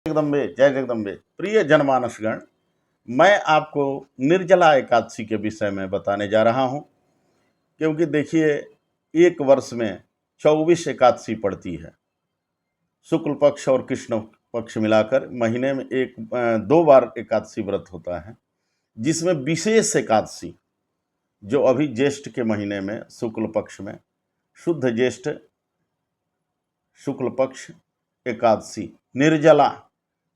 जगदम्बे जय जगदम्बे। प्रिय जनमानसगण, मैं आपको निर्जला एकादशी के विषय में बताने जा रहा हूं, क्योंकि देखिए, एक वर्ष में 24 एकादशी पड़ती है। शुक्ल पक्ष और कृष्ण पक्ष मिलाकर महीने में दो बार एकादशी व्रत होता है, जिसमें विशेष एकादशी जो अभी ज्येष्ठ के महीने में शुक्ल पक्ष में शुद्ध ज्येष्ठ शुक्ल पक्ष एकादशी निर्जला,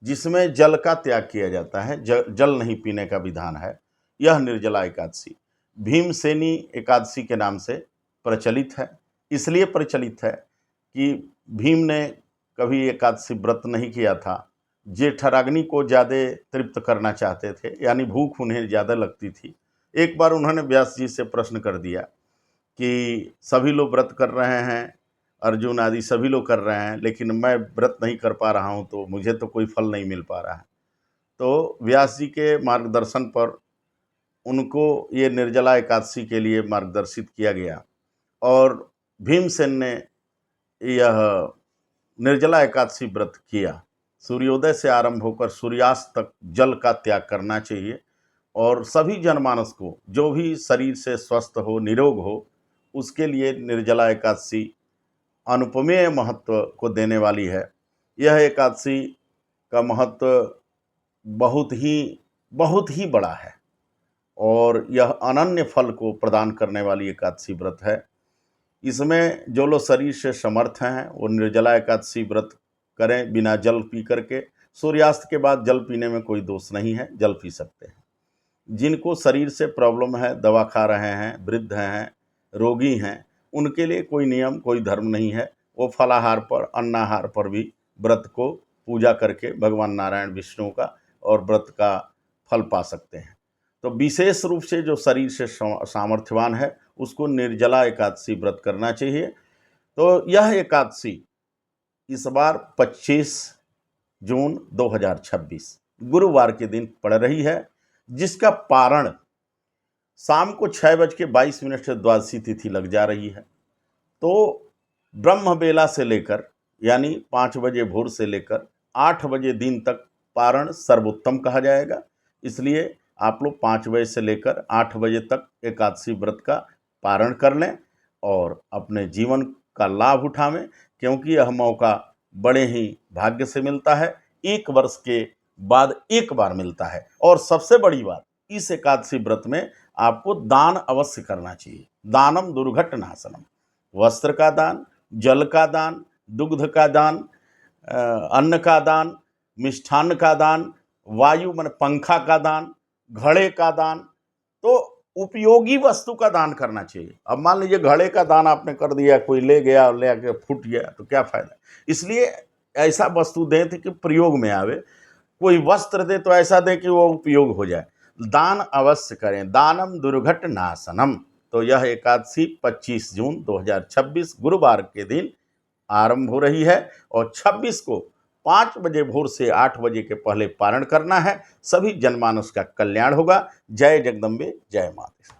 जिसमें जल का त्याग किया जाता है, जल नहीं पीने का विधान है, यह निर्जला एकादशी भीमसेनी एकादशी के नाम से प्रचलित है। इसलिए प्रचलित है कि भीम ने कभी एकादशी व्रत नहीं किया था। जेठराग्नि को ज़्यादा तृप्त करना चाहते थे, यानी भूख उन्हें ज़्यादा लगती थी। एक बार उन्होंने व्यास जी से प्रश्न कर दिया कि सभी लोग व्रत कर रहे हैं, अर्जुन आदि सभी लोग कर रहे हैं, लेकिन मैं व्रत नहीं कर पा रहा हूं, तो मुझे तो कोई फल नहीं मिल पा रहा है। तो व्यास जी के मार्गदर्शन पर उनको ये निर्जला एकादशी के लिए मार्गदर्शित किया गया और भीमसेन ने यह निर्जला एकादशी व्रत किया। सूर्योदय से आरंभ होकर सूर्यास्त तक जल का त्याग करना चाहिए और सभी जनमानस को, जो भी शरीर से स्वस्थ हो, निरोग हो, उसके लिए निर्जला एकादशी अनुपमेय महत्व को देने वाली है। यह एकादशी का महत्व बहुत ही बड़ा है और यह अनन्य फल को प्रदान करने वाली एकादशी व्रत है। इसमें जो लोग शरीर से समर्थ हैं वो निर्जला एकादशी व्रत करें बिना जल पी करके। सूर्यास्त के बाद जल पीने में कोई दोष नहीं है, जल पी सकते हैं। जिनको शरीर से प्रॉब्लम है, दवा खा रहे हैं, वृद्ध हैं, रोगी हैं, उनके लिए कोई नियम, कोई धर्म नहीं है। वो फलाहार पर, अन्नाहार पर भी व्रत को पूजा करके भगवान नारायण विष्णु का और व्रत का फल पा सकते हैं। तो विशेष रूप से जो शरीर से सामर्थ्यवान है उसको निर्जला एकादशी व्रत करना चाहिए। तो यह एकादशी इस बार 25 जून 2026 गुरुवार के दिन पड़ रही है, जिसका पारण शाम को 6:22 से द्वादशी तिथि लग जा रही है। तो ब्रह्म बेला से लेकर, यानी 5 बजे भोर से लेकर 8 बजे दिन तक पारण सर्वोत्तम कहा जाएगा। इसलिए आप लोग 5 बजे से लेकर 8 बजे तक एकादशी व्रत का पारण कर लें और अपने जीवन का लाभ उठावें, क्योंकि यह मौका बड़े ही भाग्य से मिलता है। एक वर्ष के बाद एक बार मिलता है। और सबसे बड़ी बात, इस एकादशी व्रत में आपको दान अवश्य करना चाहिए। दानम दुर्घट नाशनम, वस्त्र का दान, जल का दान, दुग्ध का दान, अन्न का दान, मिष्ठान्न का दान, वायु मन पंखा का दान, घड़े का दान, तो उपयोगी वस्तु का दान करना चाहिए। अब मान लीजिए घड़े का दान आपने कर दिया, कोई ले गया और ले आके फूट गया, तो क्या फायदा। इसलिए ऐसा वस्तु दें कि प्रयोग में आवे। कोई वस्त्र दे तो ऐसा दे कि वो उपयोग हो जाए। दान अवश्य करें, दानम दुर्घट नाशनम। तो यह एकादशी 25 जून 2026 गुरुवार के दिन आरंभ हो रही है और 26 को 5 बजे भोर से 8 बजे के पहले पारण करना है। सभी जनमानस का कल्याण होगा। जय जगदम्बे, जय माता।